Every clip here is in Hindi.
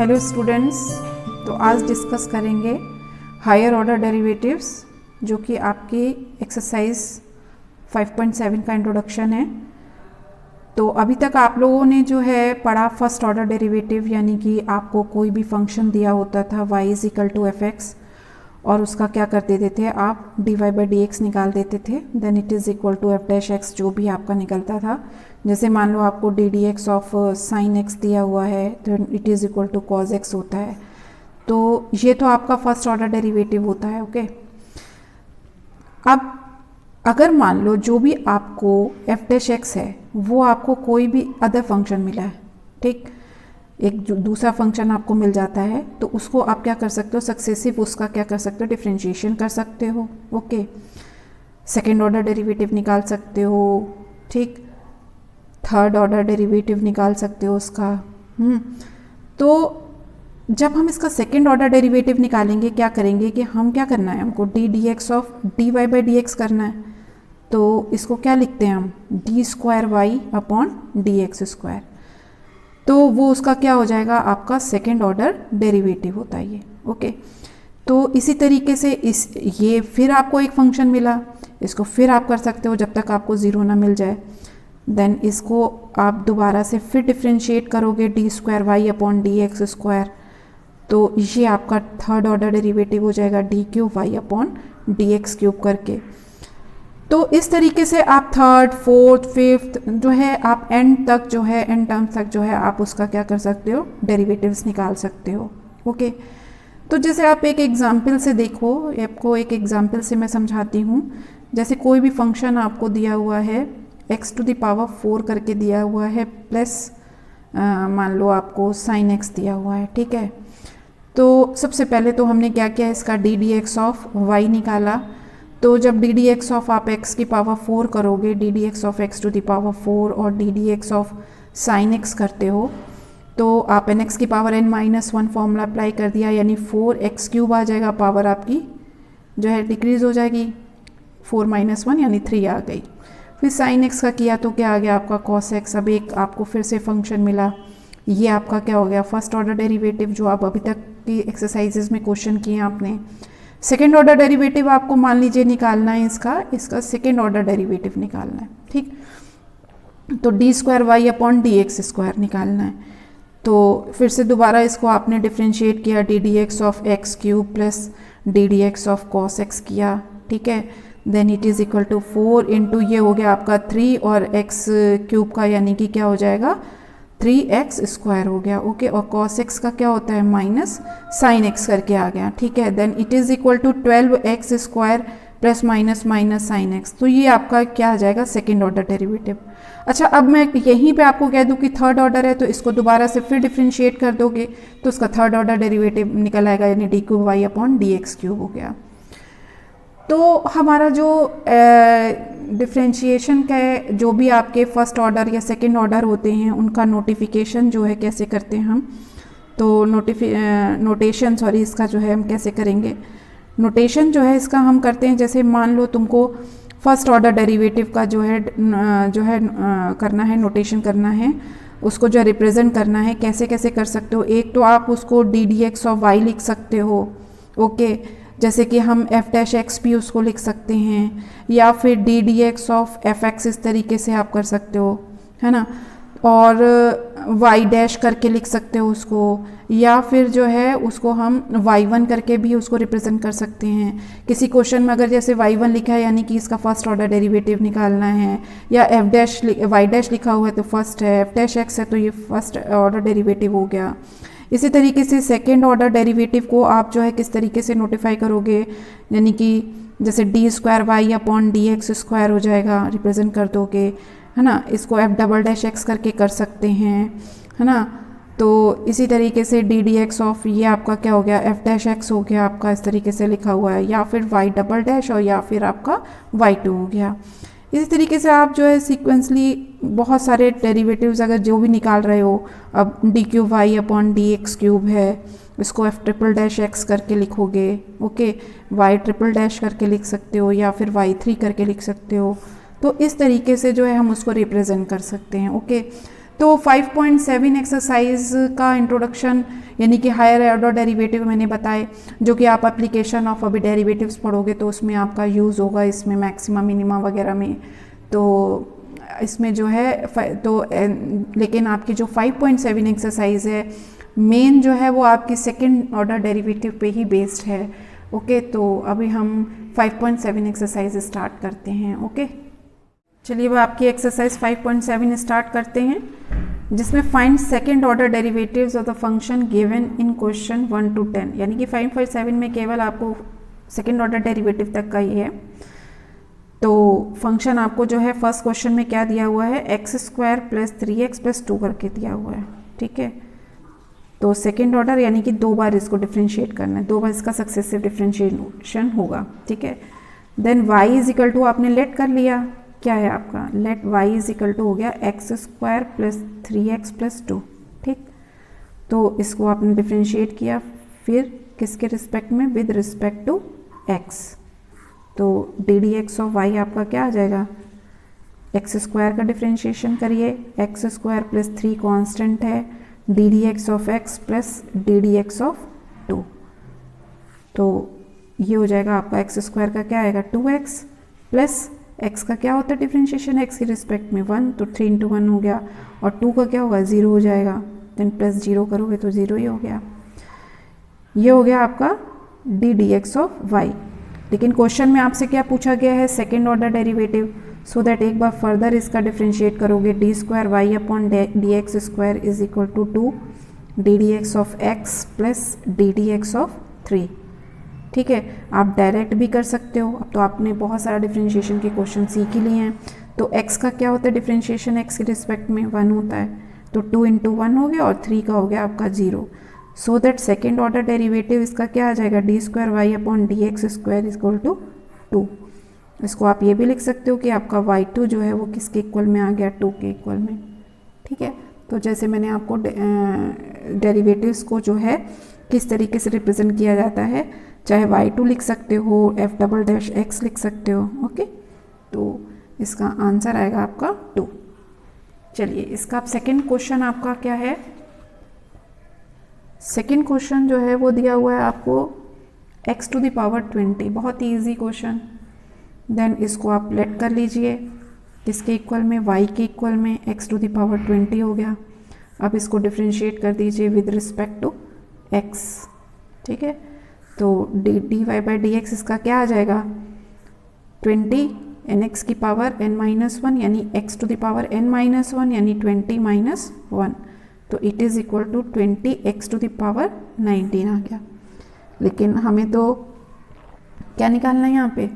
हेलो स्टूडेंट्स, तो आज डिस्कस करेंगे हायर ऑर्डर डेरिवेटिव्स जो कि आपकी एक्सरसाइज 5.7 का इंट्रोडक्शन है। तो अभी तक आप लोगों ने जो है पढ़ा फर्स्ट ऑर्डर डेरिवेटिव, यानी कि आपको कोई भी फंक्शन दिया होता था y is equal to f x और उसका क्या कर देते थे आप dy बाई डी एक्स निकाल देते थे, then it is equal to f dash x जो भी आपका निकलता था। जैसे मान लो आपको d d x of sine x दिया हुआ है तो it is equal to cos x होता है। तो ये तो आपका फर्स्ट ऑर्डर डेरिवेटिव होता है। ओके, अब अगर मान लो जो भी आपको एफ डैश एक्स है वो आपको कोई भी अदर फंक्शन मिला है, ठीक, एक जो दूसरा फंक्शन आपको मिल जाता है तो उसको आप क्या कर सकते हो, सक्सेसिव उसका क्या कर सकते हो, डिफरेंशिएशन कर सकते हो। ओके, सेकेंड ऑर्डर डेरिवेटिव निकाल सकते हो, ठीक, थर्ड ऑर्डर डेरिवेटिव निकाल सकते हो उसका। तो जब हम इसका सेकेंड ऑर्डर डेरिवेटिव निकालेंगे क्या करेंगे कि हम क्या करना है, हमको d d x of d y by d x करना है। तो इसको क्या लिखते हैं हम, d square y upon d x square. तो वो उसका क्या हो जाएगा, आपका सेकेंड ऑर्डर डेरिवेटिव होता है ये। ओके, तो इसी तरीके से ये फिर आपको एक फंक्शन मिला, इसको फिर आप कर सकते हो जब तक आपको ज़ीरो ना मिल जाए। देन इसको आप दोबारा से फिर डिफ्रेंशिएट करोगे d square y upon d x square, तो ये आपका थर्ड ऑर्डर डेरिवेटिव हो जाएगा d cube y upon d x cube करके। तो इस तरीके से आप थर्ड फोर्थ फिफ्थ जो है आप एंड तक जो है एंड टर्म तक जो है आप उसका क्या कर सकते हो, डेरिवेटिव्स निकाल सकते हो। ओके, तो जैसे आप एक एग्जाम्पल से देखो, आपको एक एग्जाम्पल से मैं समझाती हूँ। जैसे कोई भी फंक्शन आपको दिया हुआ है x टू द पावर 4 करके दिया हुआ है, प्लस मान लो आपको साइन x दिया हुआ है, ठीक है। तो सबसे पहले तो हमने क्या किया, इसका d d x of y निकाला। तो जब डी डी एक्स ऑफ आप x की पावर 4 करोगे, d d x of x to the power 4 और d d x of sine x करते हो तो आप एन एक्स की power n minus 1 formula apply कर दिया, यानी 4x क्यूब आ जाएगा, पावर आपकी जो है डिक्रीज हो जाएगी, 4 माइनस 1 यानी 3 आ गई। फिर साइन एक्स का किया तो क्या आ गया आपका कॉस एक्स। अब एक आपको फिर से फंक्शन मिला, ये आपका क्या हो गया, फर्स्ट ऑर्डर डेरिवेटिव जो आप अभी तक की एक्सरसाइजेज में क्वेश्चन किए आपने। सेकेंड ऑर्डर डेरिवेटिव आपको मान लीजिए निकालना है, इसका सेकेंड ऑर्डर डेरिवेटिव निकालना है, ठीक। तो d square y upon d x square निकालना है। तो फिर से दोबारा इसको आपने डिफ्रेंशिएट किया, d d x of x cube plus d d x of cos x किया, ठीक है। Then it is equal to 4 into ये हो गया आपका 3 और एक्स क्यूब का यानी कि क्या हो जाएगा 3x स्क्वायर हो गया। ओके, और कॉस एक्स का क्या होता है माइनस साइन एक्स करके आ गया, ठीक है। Then it is equal to 12x square plus minus minus sine x. तो ये आपका क्या आ जाएगा, सेकेंड ऑर्डर डेरिवेटिव। अच्छा, अब मैं यहीं पे आपको कह दूं कि थर्ड ऑर्डर है तो इसको दोबारा से फिर डिफ्रेंशिएट कर दोगे तो उसका थर्ड ऑर्डर डेरिवेटिव निकल आएगा, यानी d cube y upon d x cube हो गया। तो हमारा जो डिफ्रेंशिएशन का जो भी आपके फर्स्ट ऑर्डर या सेकंड ऑर्डर होते हैं उनका नोटिफिकेशन जो है कैसे करते हैं हम, तो नोटेशन इसका जो है हम कैसे करेंगे, नोटेशन जो है इसका हम करते हैं। जैसे मान लो तुमको फर्स्ट ऑर्डर डेरिवेटिव का जो है करना है, नोटेशन करना है, उसको जो रिप्रेजेंट करना है, कैसे कैसे कर सकते हो। एक तो आप उसको d d x of y लिख सकते हो, ओके, जैसे कि हम एफ डैश एक्स भी उसको लिख सकते हैं, या फिर D d x of F x इस तरीके से आप कर सकते हो, है ना। और वाई डैश करके लिख सकते हो उसको, या फिर जो है उसको हम y1 करके भी उसको रिप्रेजेंट कर सकते हैं। किसी क्वेश्चन में अगर जैसे y1 लिखा है यानी कि इसका फर्स्ट ऑर्डर डेरिवेटिव निकालना है, या एफ डैश वाई डैश लिखा हुआ है तो फर्स्ट है, एफ डैश एक्स है तो ये फर्स्ट ऑर्डर डेरिवेटिव हो गया। इसी तरीके से सेकेंड ऑर्डर डेरिवेटिव को आप जो है किस तरीके से नोटिफाई करोगे, यानी कि जैसे d square y upon d x square हो जाएगा, रिप्रेजेंट कर दोगे, है ना। इसको एफ डबल डैश एक्स करके कर सकते हैं, है ना। तो इसी तरीके से डी डी एक्स ऑफ ये आपका क्या हो गया, एफ डैश एक्स हो गया आपका, इस तरीके से लिखा हुआ है, या फिर वाई डबल डैश और या फिर आपका y2 हो गया। इसी तरीके से आप जो है सीक्वेंसली बहुत सारे डेरिवेटिव्स अगर जो भी निकाल रहे हो, अब d cube y upon d x cube है, इसको एफ ट्रिपल डैश एक्स करके लिखोगे, ओके, वाई ट्रिपल डैश करके लिख सकते हो, या फिर y3 करके लिख सकते हो। तो इस तरीके से जो है हम उसको रिप्रेजेंट कर सकते हैं। ओके, तो 5.7 एक्सरसाइज का इंट्रोडक्शन यानी कि हायर ऑर्डर डेरिवेटिव मैंने बताए, जो कि आप एप्लीकेशन ऑफ अभी डेरिवेटिव्स पढ़ोगे तो उसमें आपका यूज़ होगा, इसमें मैक्सिमा मिनिमा वगैरह में। तो इसमें जो है तो लेकिन आपकी जो 5.7 एक्सरसाइज है मेन जो है वो आपकी सेकंड ऑर्डर डेरिवेटिव पे ही बेस्ड है। ओके, तो अभी हम 5.7 एक्सरसाइज स्टार्ट करते हैं। ओके, चलिए अब आपकी एक्सरसाइज 5.7 स्टार्ट करते हैं, जिसमें find second order derivatives of the function given in question 1 to 10, यानी कि 5.7 में केवल आपको सेकंड ऑर्डर डेरिवेटिव तक का ही है। तो फंक्शन आपको जो है फर्स्ट क्वेश्चन में क्या दिया हुआ है, x² + 3x + 2 करके दिया हुआ है। ठीक है, तो सेकेंड ऑर्डर यानी कि 2 बार इसको डिफ्रेंशिएट करना है, 2 बार इसका सक्सेसिव डिफ्रेंशिएशन होगा। ठीक है, देन y = आपने लेट कर लिया, क्या है आपका लेट y = हो गया x² + 3x + 2। ठीक, तो इसको आपने डिफ्रेंशिएट किया, फिर किसके रिस्पेक्ट में, विद रिस्पेक्ट टू x। तो ddx ऑफ y आपका क्या आ जाएगा, x² का डिफ्रेंशिएशन करिए, x² + 3 कांस्टेंट है, ddx of x + ddx of 2। तो ये हो जाएगा आपका x² का क्या आएगा 2x प्लस x का क्या होता है डिफ्रेंशिएशन x के रिस्पेक्ट में 1, तो 3 × 1 हो गया, और 2 का क्या होगा 0 हो जाएगा, देन प्लस 0 करोगे तो 0 ही हो गया। ये हो गया आपका ddx ऑफ y। लेकिन क्वेश्चन में आपसे क्या पूछा गया है, second order derivative, so that एक बार फर्दर इसका डिफ्रेंशिएट करोगे, d² y/dx² = 2 ddx of x plus ddx of 3। ठीक है, आप डायरेक्ट भी कर सकते हो, अब तो आपने बहुत सारा डिफ्रेंशिएशन के क्वेश्चन सीख ही लिए हैं। तो x का क्या होता है डिफ्रेंशिएशन x के रिस्पेक्ट में 1 होता है, तो 2 × 1 हो गया और 3 का हो गया आपका 0। So that second order derivative इसका क्या आ जाएगा, d² y/dx² = 2। इसको आप ये भी लिख सकते हो कि आपका y2 जो है वो किसके इक्वल में आ गया, 2 के इक्वल में। ठीक है, तो जैसे मैंने आपको डेरिवेटिव्स को जो है किस तरीके से रिप्रेजेंट किया जाता है, चाहे y2 लिख सकते हो, f′′ लिख सकते हो। ओके, तो इसका आंसर आएगा आपका 2। चलिए इसका आप सेकेंड क्वेश्चन आपका क्या है, सेकेंड क्वेश्चन जो है वो दिया हुआ है आपको x⁻20, बहुत ही ईजी क्वेश्चन। देन इसको आप लेट कर लीजिए, किसके इक्वल में, y के इक्वल में, x⁻20 हो गया। अब इसको डिफ्रेंशिएट कर दीजिए विद रिस्पेक्ट टू x। ठीक है, तो dy/dx इसका क्या आ जाएगा 20 nx की पावर n-1 यानी x⁻n-1 यानी 20 - 1, तो it is equal to 20x⁻19 आ गया। लेकिन हमें तो क्या निकालना है यहाँ पे,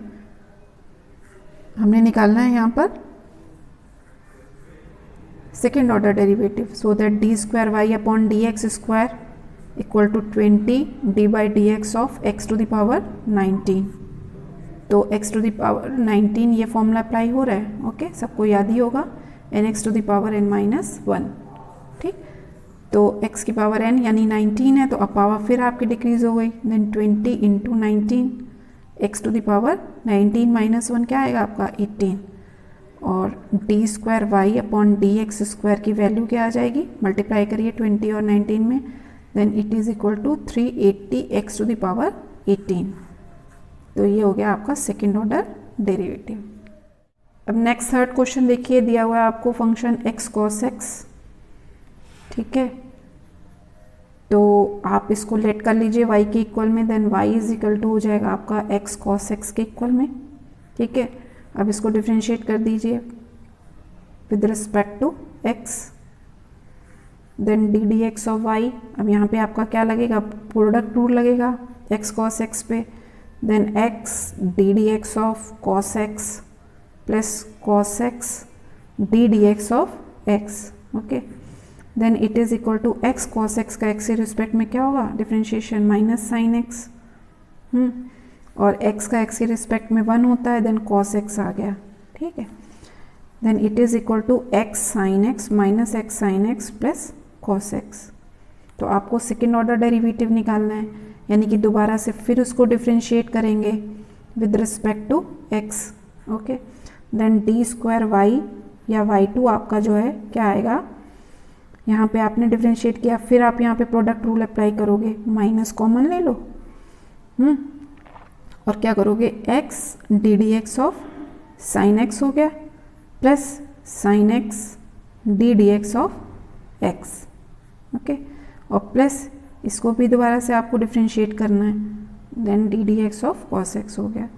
हमने निकालना है यहाँ पर second order derivative, so that d² y/dx² = 20 d/dx of x⁻19। तो x⁻19 ये फॉर्मूला अप्लाई हो रहा है। ओके, सबको याद ही होगा, n(x⁻n-1). ठीक, तो x की पावर n यानी 19 है, तो अब पावर फिर आपकी डिक्रीज हो गई, देन 20 × 19 x⁻19 - 1 क्या आएगा आपका 18, और d² y/dx² की वैल्यू क्या आ जाएगी, मल्टीप्लाई करिए 20 और 19 में, then it is equal to 380 x⁻18। तो ये हो गया आपका सेकेंड ऑर्डर डेरिवेटिव। अब नेक्स्ट थर्ड क्वेश्चन देखिए, दिया हुआ है आपको फंक्शन x cos x। ठीक है, तो आप इसको लेट कर लीजिए y के इक्वल में, देन y = हो जाएगा आपका x cos x के इक्वल में। ठीक है, अब इसको डिफ्रेंशिएट कर दीजिए with respect to x, then ddx of y। अब यहाँ पे आपका क्या लगेगा, प्रोडक्ट रूल लगेगा x cos x पे, then x ddx of cos x plus cos x ddx of x। Okay, then it is equal to x cos x का x के रिस्पेक्ट में क्या होगा डिफ्रेंशिएशन माइनस साइन x, और x का x के रिस्पेक्ट में 1 होता है, देन cos x आ गया। ठीक है, then it is equal to x sin x minus x sin x plus cos x। तो आपको सेकेंड ऑर्डर डेरिवेटिव निकालना है, यानी कि दोबारा से फिर उसको डिफ्रेंशिएट करेंगे with respect to x। Okay, then d² y या y2 आपका जो है क्या आएगा यहाँ पे आपने डिफरेंशिएट किया, फिर आप यहाँ पे प्रोडक्ट रूल अप्लाई करोगे, माइनस कॉमन ले लो और क्या करोगे, x d d x of sine x हो गया plus sine x d d x of x, okay, और प्लस इसको भी दोबारा से आपको डिफरेंशिएट करना है, then d d x of cos x हो गया।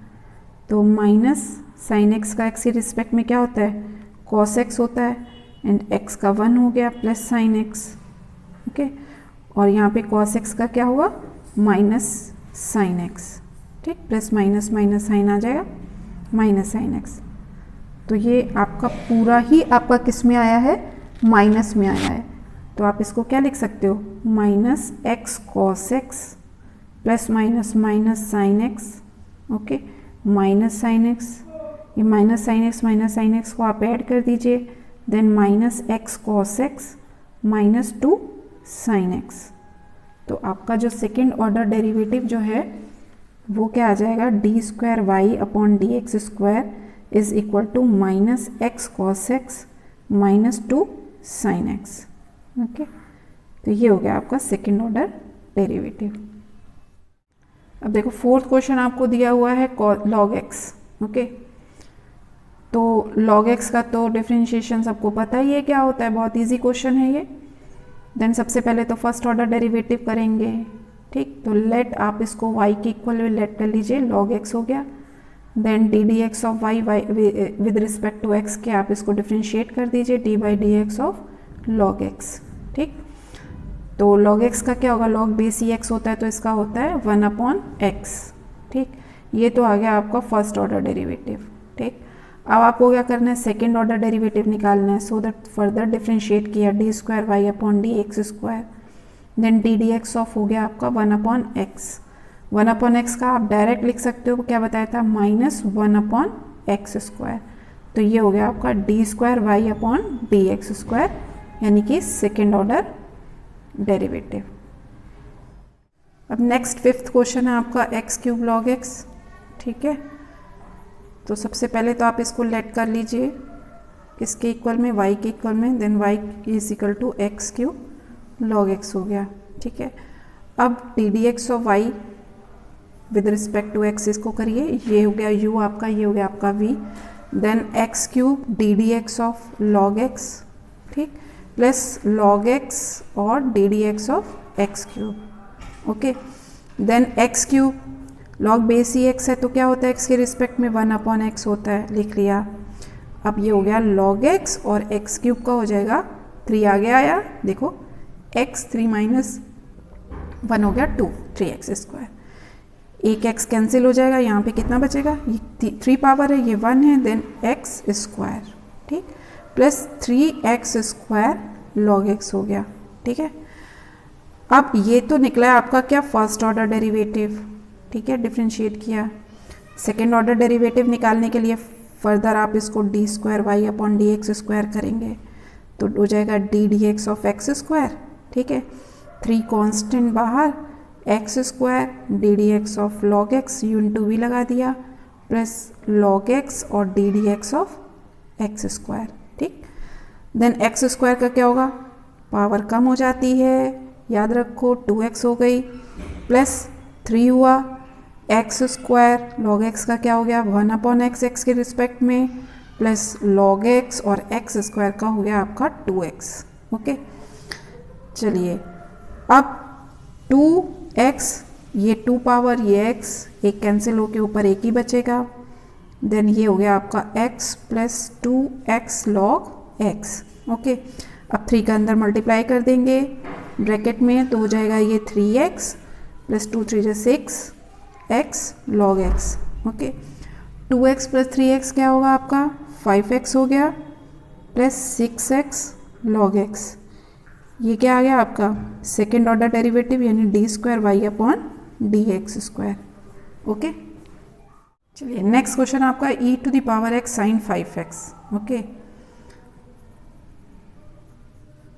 तो माइनस साइन एक्स का एक्स के रिस्पेक्ट में क्या होता है, कॉस एक्स होता है, एंड एक्स का 1 हो गया प्लस साइन एक्स, ओके, और यहाँ पे कॉस एक्स का क्या हुआ, माइनस साइन एक्स, ठीक, प्लस माइनस माइनस साइन आ जाएगा, माइनस साइन एक्स। तो ये आपका पूरा ही आपका किस में आया है, माइनस में आया है। तो आप इसको क्या लिख सकते हो, minus x cos x plus minus minus sine x, okay, minus sine x, ये माइनस साइन एक्स को आप ऐड कर दीजिए, then minus x cos x minus 2 sine x. तो आपका जो सेकेंड ऑर्डर डेरिवेटिव जो है वो क्या आ जाएगा, d square y upon d x square is equal to minus x cos x minus 2 sine x, okay. तो ये हो गया आपका सेकेंड ऑर्डर डेरिवेटिव। अब देखो फोर्थ क्वेश्चन आपको दिया हुआ है लॉग एक्स, ओके। तो लॉग एक्स का तो डिफरेंशिएशन सबको पता ही है क्या होता है, बहुत इजी क्वेश्चन है ये। देन सबसे पहले तो फर्स्ट ऑर्डर डेरिवेटिव करेंगे, ठीक। तो लेट आप इसको y के इक्वल लेट कर लीजिए, log x हो गया, then d d x of y with respect to x के आप इसको डिफ्रेंशिएट कर दीजिए, d by d x of log x, ठीक। तो log x का क्या होगा, log बेस ही x होता है तो इसका होता है 1 अपॉन x, ठीक। ये तो आ गया आपका फर्स्ट ऑर्डर डेरिवेटिव, ठीक। अब आपको क्या करना है, सेकेंड ऑर्डर डेरिवेटिव निकालना है, सो दैट फर्दर डिफ्रेंशिएट किया, d square y upon d x square, then d d x of हो गया आपका 1 अपॉन एक्स। 1 अपॉन एक्स का आप डायरेक्ट लिख सकते हो, क्या बताया था, माइनस 1 अपॉन एक्स स्क्वायर। तो ये हो गया आपका d square y upon d x square, यानी कि सेकेंड ऑर्डर डेरिवेटिव। अब नेक्स्ट फिफ्थ क्वेश्चन है आपका एक्स क्यूब लॉग एक्स, ठीक है। तो सबसे पहले तो आप इसको लेट कर लीजिए किसके इक्वल में, y के इक्वल में, देन y is equal to x cube log x हो गया, ठीक है। अब d d x of y with respect to x इसको करिए, ये हो गया u आपका, ये हो गया आपका v, then x cube d d x of log x, ठीक, प्लस लॉग एक्स और d d x of x cube, okay. Then x cube log base ही x है तो क्या होता है, x के रिस्पेक्ट में 1 अपॉन एक्स होता है, लिख लिया। अब ये हो गया log x और x क्यूब का हो जाएगा 3 आगे आया, देखो x 3 माइनस 1 हो गया 2, 3x स्क्वायर। एक x कैंसिल हो जाएगा, यहाँ पे कितना बचेगा, ये 3 पावर है, ये 1 है, देन x स्क्वायर, ठीक, plus 3x square log x हो गया, ठीक है। अब ये तो निकला है आपका क्या, फर्स्ट ऑर्डर डेरिवेटिव, ठीक है, डिफ्रेंशिएट किया। सेकेंड ऑर्डर डेरिवेटिव निकालने के लिए फर्दर आप इसको d square y upon d x square करेंगे, तो हो जाएगा d d x of x square, ठीक है, 3 कांस्टेंट बाहर, x square d d x of log x, u into v लगा दिया, प्लस लॉग एक्स और d d x of x square, ठीक। देन एक्स स्क्वायर का क्या होगा, पावर कम हो जाती है, याद रखो 2x हो गई, प्लस 3 हुआ, एक्स स्क्वायर लॉग एक्स का क्या हो गया, 1 अपॉन एक्स, एक्स के रिस्पेक्ट में, प्लस लॉग एक्स और एक्स स्क्वायर का हो गया आपका 2x, ओके। चलिए अब 2x, ये 2 पावर, ये x, एक कैंसिल होके ऊपर एक ही बचेगा, देन ये हो गया आपका x plus 2x log x, okay. अब 3 का अंदर मल्टीप्लाई कर देंगे ब्रैकेट में, तो हो जाएगा ये 3x प्लस 2 3 जो 6x log x, okay. 2x plus 3x क्या होगा आपका, 5x हो गया, प्लस 6x log x, ये क्या आ गया आपका सेकेंड ऑर्डर डेरिवेटिव, यानी d square y upon d x square, okay. चलिए नेक्स्ट क्वेश्चन आपका e to the power x sine 5x, okay.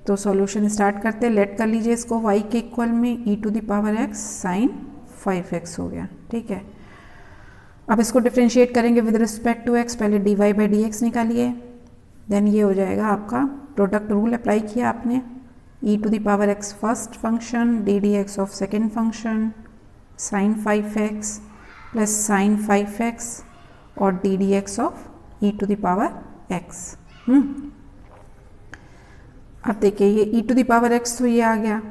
तो सॉल्यूशन स्टार्ट करते हैं, लेट कर लीजिए इसको y के इक्वल में, e to the power x sine 5x हो गया, ठीक है। अब इसको डिफ्रेंशिएट करेंगे विद रिस्पेक्ट टू x, पहले dy बाई डी एक्स निकालिए, देन ये हो जाएगा आपका प्रोडक्ट रूल अप्लाई किया आपने, e to the power x first function ddx of second function sin 5x plus sin 5x और ddx of e to the power x। अब देखिए ये e to the power x तो ये आ गया,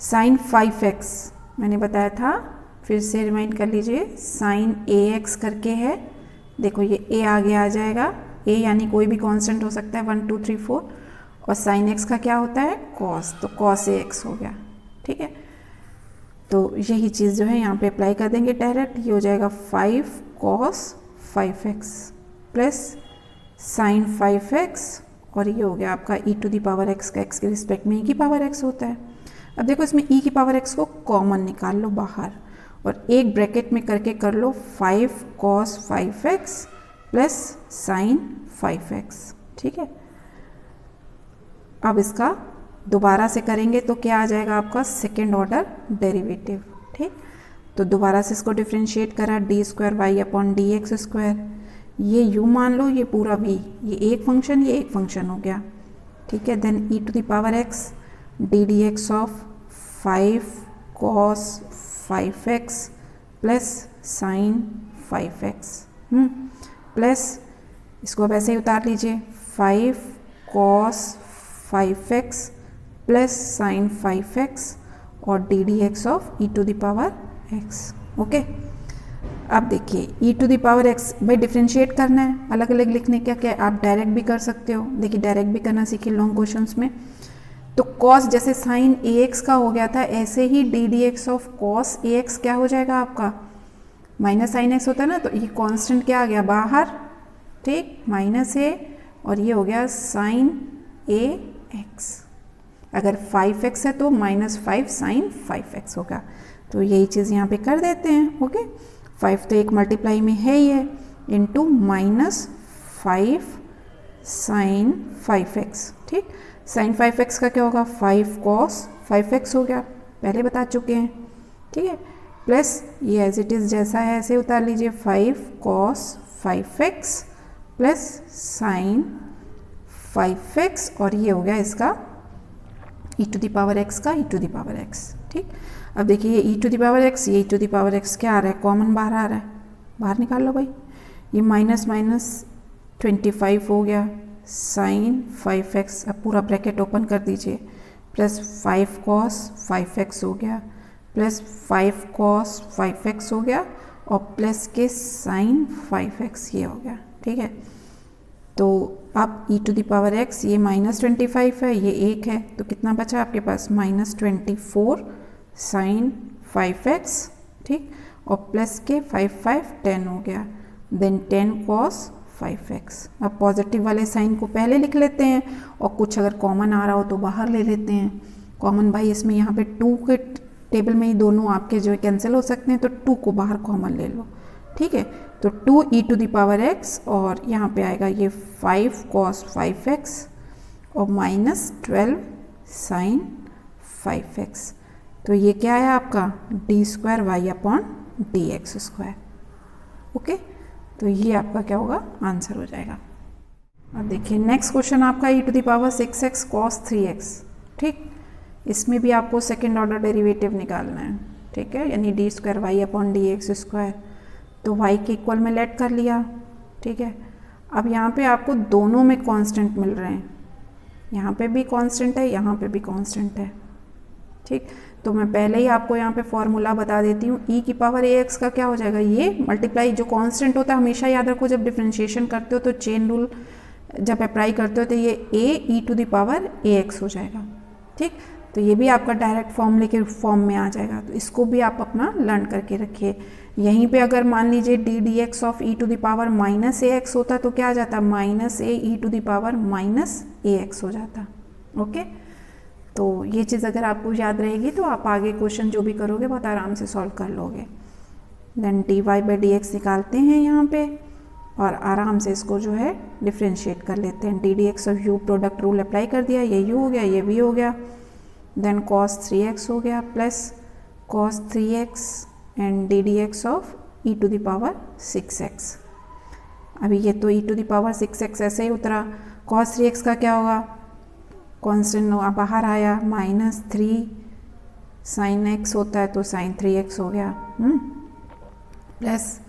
sin 5x मैंने बताया था, फिर से रिमाइंड कर लीजिए, sin ax करके है, देखो ये a आगे आ जाएगा, a यानी कोई भी कांस्टेंट हो सकता है 1 2 3 4, और sin x का क्या होता है cos, तो cos ax हो गया। ठीक है, तो यही चीज़ जो है यहाँ पे अप्लाई कर देंगे डायरेक्ट, ये हो जाएगा 5 cos 5x plus sin 5x, और ये हो गया आपका e to the power x का x के रिस्पेक्ट में e की पावर x होता है। अब देखो इसमें e की पावर x को कॉमन निकाल लो बाहर, और एक ब्रैकेट में करके कर लो 5 cos 5x plus sin 5x। ठीक है, अब इसका दोबारा से करेंगे तो क्या आ जाएगा आपका सेकेंड ऑर्डर डेरिवेटिव। ठीक, तो दोबारा से इसको डिफ्रेंशिएट करा d square y upon d x square, ये यू मान लो, ये पूरा v, ये एक फंक्शन ये एक फंक्शन हो गया। ठीक है, then e to the power x d d x of 5 cos 5x plus sine 5x plus इसको अब ऐसे ही उतार लीजिए 5 cos 5x plus sine 5x और d d x of e to the power x। Okay, अब देखिए e to the power x भाई डिफ्रेंशिएट करना है, अलग अलग लिखने का क्या, आप डायरेक्ट भी कर सकते हो। देखिए डायरेक्ट भी करना सीखिए लॉन्ग क्वेश्चंस में, तो cos जैसे sin ax का हो गया था, ऐसे ही d d x of cos ax क्या हो जाएगा आपका, माइनस साइन एक्स होता है ना, तो ये कांस्टेंट क्या आ गया बाहर, ठीक, माइनस a, और ये हो गया sin ax। अगर 5x है तो -5 sin 5x होगा, तो यही चीज़ यहाँ पे कर देते हैं। ओके, 5 तो एक मल्टीप्लाई में है ही है, इंटू -5 sin 5x। ठीक, sin 5x का क्या होगा 5 cos 5x हो गया, पहले बता चुके हैं। ठीक है, प्लस ये एज इट इज़ जैसा है ऐसे उतार लीजिए 5 cos 5x plus sin 5x, और ये हो गया इसका e to the power x का e to the power x। ठीक, अब देखिए ये e to the power x, ये e to the power x क्या आ रहा है, कॉमन बाहर आ रहा है, बाहर निकाल लो भाई, ये माइनस माइनस 25 हो गया sin 5x, अब पूरा ब्रैकेट ओपन कर दीजिए, प्लस 5 cos 5x हो गया प्लस 5 cos 5x हो गया और प्लस के sin 5x ये हो गया। ठीक है, तो अब e to the power x ये -25 है, ये 1 है, तो कितना बचा आपके पास -24 sin 5x। ठीक, और प्लस के 5 5 10 हो गया, देन 10 cos 5x। अब पॉजिटिव वाले साइन को पहले लिख लेते हैं, और कुछ अगर कॉमन आ रहा हो तो बाहर ले लेते हैं। कॉमन भाई इसमें यहाँ पे 2 के टेबल में ही दोनों आपके जो है कैंसिल हो सकते हैं, तो 2 को बाहर कॉमन ले लो। ठीक है, तो 2 e to the power x, और यहाँ पे आएगा ये 5 cos 5x और -12 sin 5x, तो ये क्या है आपका d square y upon d x square. Okay, तो ये आपका क्या होगा आंसर हो जाएगा। अब देखिए नेक्स्ट क्वेश्चन आपका e to the power 6x cos 3x। ठीक, इसमें भी आपको सेकेंड ऑर्डर डेरिवेटिव निकालना है। ठीक है, यानी d square y upon d x square, तो y के इक्वल में लेट कर लिया। ठीक है, अब यहाँ पे आपको दोनों में कांस्टेंट मिल रहे हैं, यहाँ पे भी कांस्टेंट है, यहाँ पे भी कांस्टेंट है। ठीक, तो मैं पहले ही आपको यहाँ पे फॉर्मूला बता देती हूँ, e की पावर ax का क्या हो जाएगा, ये मल्टीप्लाई जो कांस्टेंट होता है हमेशा याद रखो, जब डिफ्रेंशिएशन करते हो तो चेन रूल जब अप्लाई करते हो तो ये a e to the power ax हो जाएगा। ठीक, तो ये भी आपका डायरेक्ट फॉर्मूले के फॉर्म में आ जाएगा, तो इसको भी आप अपना लर्न करके रखिए। यहीं पे अगर मान लीजिए d d x of e to the power -ax होता तो क्या आ जाता, -a e to the power -ax हो जाता। ओके, तो ये चीज़ अगर आपको याद रहेगी तो आप आगे क्वेश्चन जो भी करोगे बहुत आराम से सॉल्व कर लोगे। Then dy by d x निकालते हैं यहाँ पे, और आराम से इसको जो है डिफ्रेंशिएट कर लेते हैं। D d x of u product rule apply कर दिया, ये u हो गया, ये v हो गया, देन cos 3x हो गया plus cos 3x and d d x of e to the power 6x। अभी ये तो e to the power 6x ऐसे ही उतरा, cos 3x का क्या होगा कांस्टेंट बाहर आया, -3 sin x होता है तो sin 3x हो गया, प्लस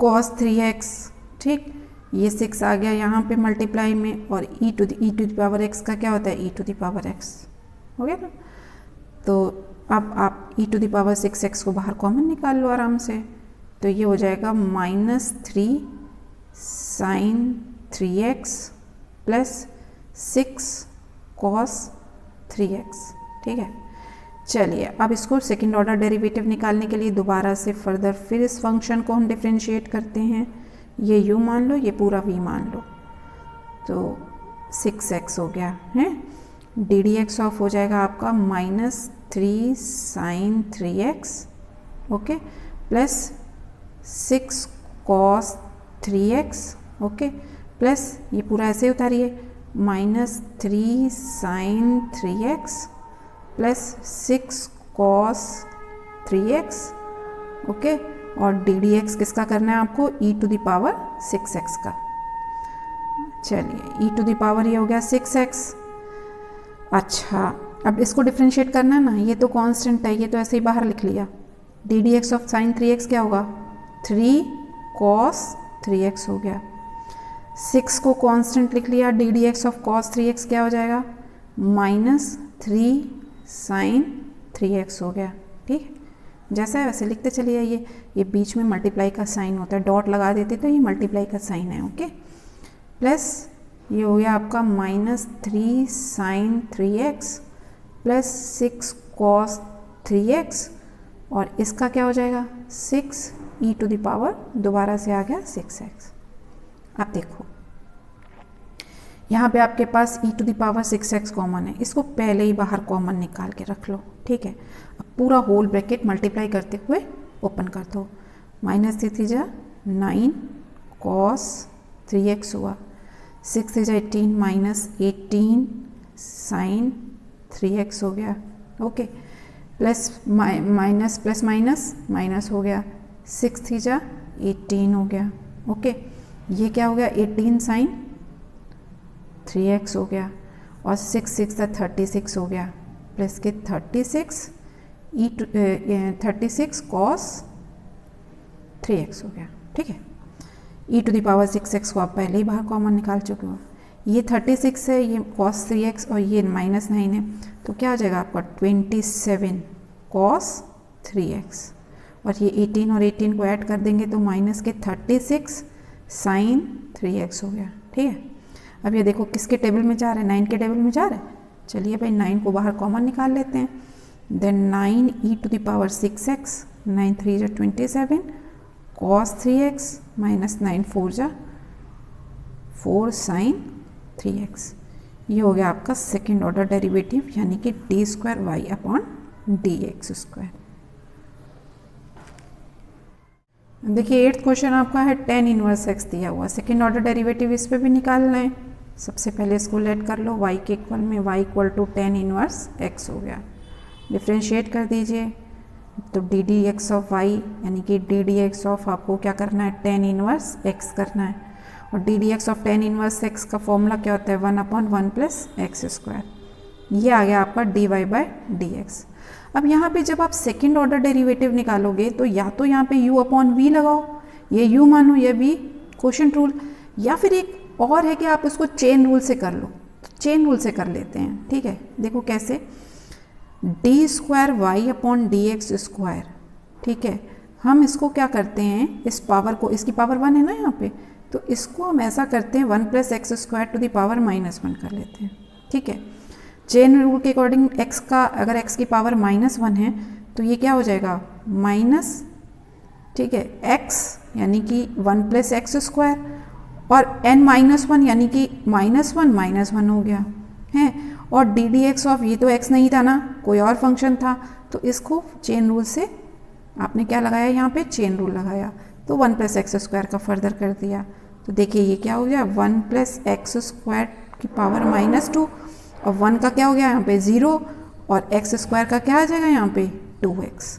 cos 3x, ठीक, ये 6 आ गया यहाँ पे मल्टीप्लाई में, और e to the power x का क्या होता है, e to the power x हो गया ना। तो अब आप e to the power 6x को बाहर कॉमन निकाल लो आराम से, तो ये हो जाएगा -3 sin 3x plus 6 cos 3x, ठीक है। चलिए अब इसको सेकंड ऑर्डर डेरिवेटिव निकालने के लिए दोबारा से फर्दर फिर इस फंक्शन को हम डिफ्रेंशिएट करते हैं। ये u मान लो, ये पूरा v मान लो, तो 6x हो गया है, डी डी एक्स ऑफ हो जाएगा आपका -3 sin 3x, okay, plus 6 cos 3x, okay, plus ये पूरा ऐसे उतारिए -3 sin 3x plus 6 cos 3x, okay, और डी डी एक्स किसका करना है आपको, e to the power 6x का। चलिए e टू द पावर ये हो गया 6x। अच्छा अब इसको डिफ्रेंशिएट करना है ना, ये तो कांस्टेंट है, ये तो ऐसे ही बाहर लिख लिया, D d x of sign 3x क्या होगा, 3 cos 3x हो गया, 6 को कांस्टेंट लिख लिया, D d x of cos 3x क्या हो जाएगा, -3 sin 3x हो गया, ठीक है, जैसा है वैसे लिखते चलिए। ये बीच में मल्टीप्लाई का साइन होता है, डॉट लगा देते तो ये मल्टीप्लाई का साइन है, ओके, प्लस ये हो गया आपका -3 sin 3x plus 6 cos 3x, और इसका क्या हो जाएगा 6 e टू द पावर, दोबारा से आ गया 6x। अब देखो यहाँ पे आपके पास e to the power 6x common है, इसको पहले ही बाहर कॉमन निकाल के रख लो, ठीक है। अब पूरा होल ब्रैकेट मल्टीप्लाई करते हुए ओपन कर दो, -3 9 cos 3x हुआ, 6 18 -18 sin 3x हो गया, okay, plus minus plus minus minus हो गया, 6 3 18 हो गया, ओके, ये क्या हो गया 18 sin 3x हो गया, और 6 6 36 हो गया, प्लस के 36 cos 3x हो गया, ठीक है। e to the power 6x को आप पहले ही बाहर कॉमन निकाल चुके हो, ये 36 है, ये cos 3x और ये -9 है, तो क्या हो जाएगा आपका 27 cos 3x, और ये 18 और 18 को ऐड कर देंगे तो माइनस के 36 sin 3x हो गया, ठीक है। अब ये देखो किसके टेबल में जा रहा है, 9 के टेबल में जा रहा है, चलिए भाई 9 को बाहर कॉमन निकाल लेते हैं, then 9 e to the power 6x, 9 3 27 cos 3x -9 4 4 sin 3x, ये हो गया आपका सेकेंड ऑर्डर डेरिवेटिव, यानी कि d2y/dx²। देखिए 8th क्वेश्चन आपका है tan इनवर्स x दिया हुआ, सेकेंड ऑर्डर डेरिवेटिव इस पे भी निकालना है। सबसे पहले इसको लेट कर लो, y के इक्वल में y equal to tan inverse x हो गया, डिफ्रेंशिएट कर दीजिए, तो d d x of y यानी कि डी डी एक्स ऑफ आपको क्या करना है tan इनवर्स x करना है, और d d x of tan inverse x का फॉर्मूला क्या होता है 1/1 + x², ये आ गया आपका dy/dx। अब यहाँ पे जब आप सेकेंड ऑर्डर डेरिवेटिव निकालोगे तो या तो यहाँ पे u/v लगाओ, ये u मानो ये v क्वोशंट रूल, या फिर एक और है कि आप इसको चेन रूल से कर लो, तो चेन रूल से कर लेते हैं, ठीक है। देखो कैसे, d2y/dx², ठीक है, हम इसको क्या करते हैं, इस पावर को, इसकी पावर 1 है ना यहाँ पे, तो इसको हम ऐसा करते हैं 1 + x² टू द पावर -1 कर लेते हैं, ठीक है। चेन रूल के अकॉर्डिंग x का, अगर x की पावर -1 है तो ये क्या हो जाएगा माइनस, ठीक है, x यानी कि 1 + x², और n-1 यानी कि -1 हो गया है, और डी डी एक्स ऑफ, ये तो x नहीं था ना, कोई और फंक्शन था, तो इसको चेन रूल से आपने क्या लगाया, यहाँ पे चेन रूल लगाया, तो 1 + x² का फर्दर कर दिया, तो देखिए ये क्या हो गया 1 + x² की पावर -2, और 1 का क्या हो गया यहाँ पे 0, और x² का क्या आ जाएगा यहाँ पे 2x,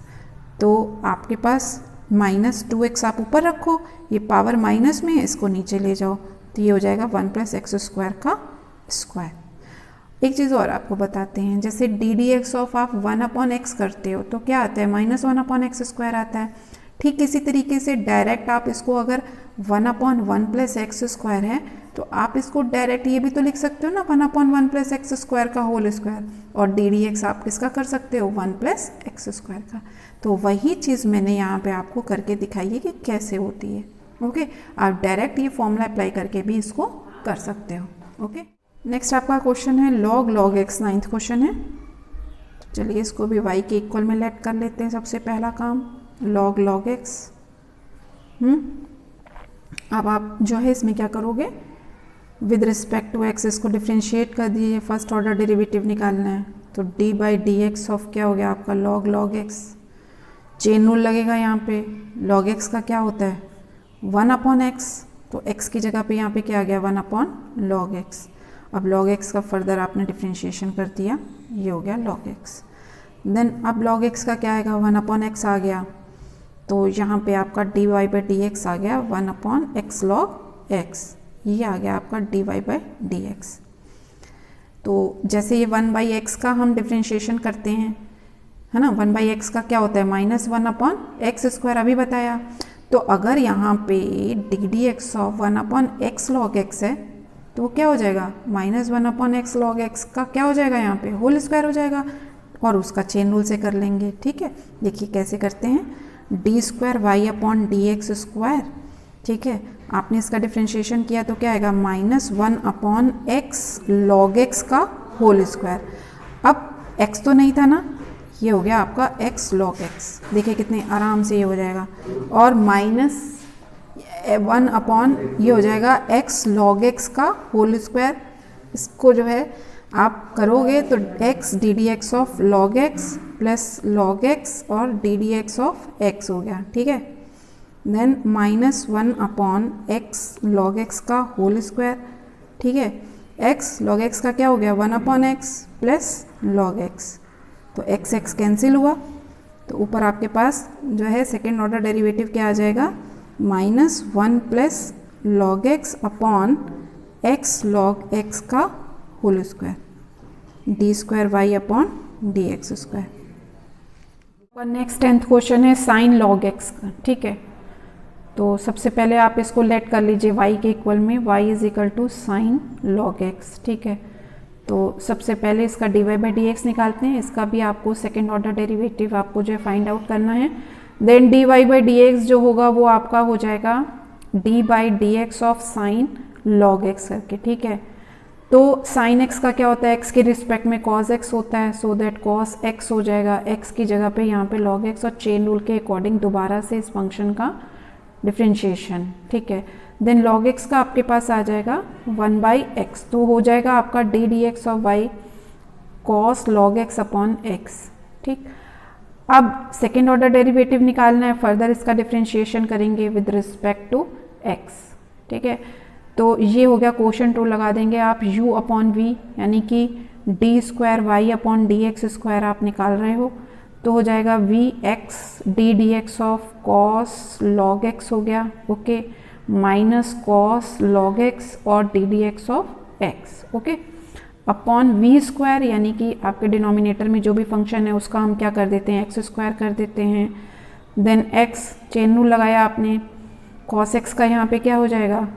तो आपके पास -2x आप ऊपर रखो, ये पावर माइनस में है, इसको नीचे ले जाओ, तो ये हो जाएगा 1 + x² का स्क्वायर। एक चीज़ और आपको बताते हैं, जैसे डी डी एक्स ऑफ आप 1/x करते हो तो क्या आता है, -1/x² आता है। ठीक इसी तरीके से डायरेक्ट आप इसको अगर 1/1 + x² है तो आप इसको डायरेक्ट ये भी तो लिख सकते हो ना, 1/1 + x² का होल स्क्वायर, और डी डी एक्स आप किसका कर सकते हो, 1 + x² का। तो वही चीज़ मैंने यहाँ पे आपको करके दिखाई है कि कैसे होती है। ओके, आप डायरेक्ट ये फॉर्मूला अप्लाई करके भी इसको कर सकते हो। ओके, नेक्स्ट आपका क्वेश्चन है log x, 9th क्वेश्चन है। चलिए इसको भी y के इक्वल में लेट कर लेते हैं। सबसे पहला काम log x। अब आप जो है इसमें क्या करोगे, विद रिस्पेक्ट टू x इसको डिफ्रेंशिएट कर दिए, फर्स्ट ऑर्डर डेरिवेटिव निकालना है। तो d/dx ऑफ क्या हो गया आपका log x, चेन रूल लगेगा यहाँ पे। log x का क्या होता है 1/x, तो x की जगह पे यहाँ पे क्या आ गया 1/log x। अब log x का फर्दर आपने डिफ्रेंशिएशन कर दिया, ये हो गया log x। देन अब log x का क्या आएगा 1/x आ गया, तो यहाँ पे आपका dy/dx आ गया 1/x log x, ये आ गया आपका dy/dx। तो जैसे ये 1/x का हम डिफ्रेंशिएशन करते हैं, है ना, 1/x का क्या होता है -1/x², अभी बताया। तो अगर यहाँ पे ddx of 1/x log x है तो वो क्या हो जाएगा -1/x log x का क्या हो जाएगा, यहाँ पे होल स्क्वायर हो जाएगा, और उसका चेन रूल से कर लेंगे। ठीक है, देखिए कैसे करते हैं, d²y/dx²। ठीक है, आपने इसका डिफ्रेंशिएशन किया तो क्या आएगा -1/x log x का होल स्क्वायर। अब x तो नहीं था ना, ये हो गया आपका x log x। देखिए कितने आराम से ये हो जाएगा, और -1 ये हो जाएगा x log x का होल स्क्वायर। इसको जो है आप करोगे तो x ddx of log x plus log x और ddx ऑफ x हो गया। ठीक है, देन -1/x log x का होल स्क्वायर। ठीक है, x log x का क्या हो गया 1/x प्लस log x, तो x कैंसिल हुआ, तो ऊपर आपके पास जो है सेकेंड ऑर्डर डेरिवेटिव क्या आ जाएगा -1 plus log x upon x log x का whole square, d²y/dx²। Next 10th question है sin log x का। ठीक है, तो सबसे पहले आप इसको लेट कर लीजिए y के इक्वल में, y = sin log x। ठीक है, तो सबसे पहले इसका dy/dx निकालते हैं, इसका भी आपको सेकेंड ऑर्डर डेरिवेटिव आपको जो है फाइंड आउट करना है। देन dy/dx जो होगा वो आपका हो जाएगा d/dx of sin log x करके। ठीक है, तो sin x का क्या होता है, x के रिस्पेक्ट में cos x होता है, सो दैट cos x हो जाएगा x की जगह पे यहाँ पे log x, और चेन रूल के अकॉर्डिंग दोबारा से इस फंक्शन का डिफ्रेंशिएशन। ठीक है, देन log x का आपके पास आ जाएगा 1/x, तो हो जाएगा आपका ddx of y cos log x upon x। ठीक, अब सेकेंड ऑर्डर डेरिवेटिव निकालना है, फर्दर इसका डिफ्रेंशिएशन करेंगे विद रिस्पेक्ट टू x। ठीक है, तो ये हो गया, क्वोशंट रूल लगा देंगे आप u/v, यानी कि d²y/dx² आप निकाल रहे हो, तो हो जाएगा vx ddx of cos log x हो गया, okay, minus cos log x और ddx of x, okay, upon v², यानी कि आपके डिनोमिनेटर में जो भी फंक्शन है उसका हम क्या कर देते हैं x² कर देते हैं। देन x चेन रूल लगाया आपने, cos x का यहाँ पे क्या हो जाएगा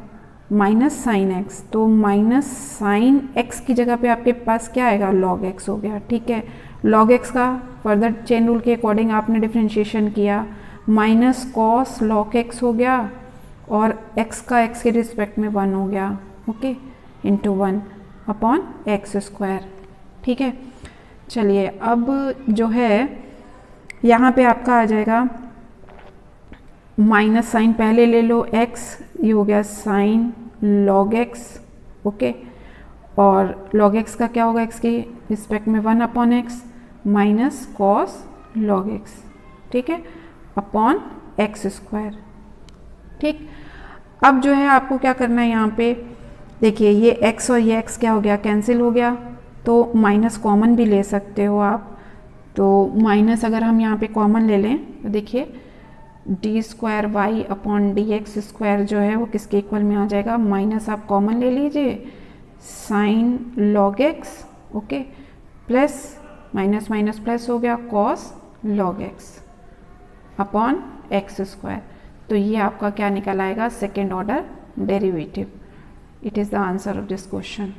माइनस साइन x, तो माइनस साइन x की जगह पे आपके पास क्या आएगा log x हो गया। ठीक है, log x का फर्दर चेन रूल के अकॉर्डिंग आपने डिफ्रेंशिएशन किया, माइनस cos log x हो गया, और x का x के रिस्पेक्ट में 1 हो गया, ओके, इंटू 1 अपॉन x²। ठीक है, चलिए अब जो है यहाँ पे आपका आ जाएगा माइनस साइन, पहले ले लो x, ये हो गया साइन log x, ओके, और log x का क्या होगा x के रिस्पेक्ट में 1 upon x minus cos log x, ठीक है, अपॉन x²। ठीक, अब जो है आपको क्या करना है यहाँ पे, देखिए ये x और ये x क्या हो गया कैंसिल हो गया, तो माइनस कॉमन भी ले सकते हो आप, तो माइनस अगर हम यहाँ पे कॉमन ले लें तो देखिए d²y/dx² जो है वो किसके इक्वल में आ जाएगा, माइनस आप कॉमन ले लीजिए sine log x okay, plus minus minus plus हो गया cos log x upon x square. तो ये आपका क्या निकल आएगा, second order derivative. It is the answer of this question.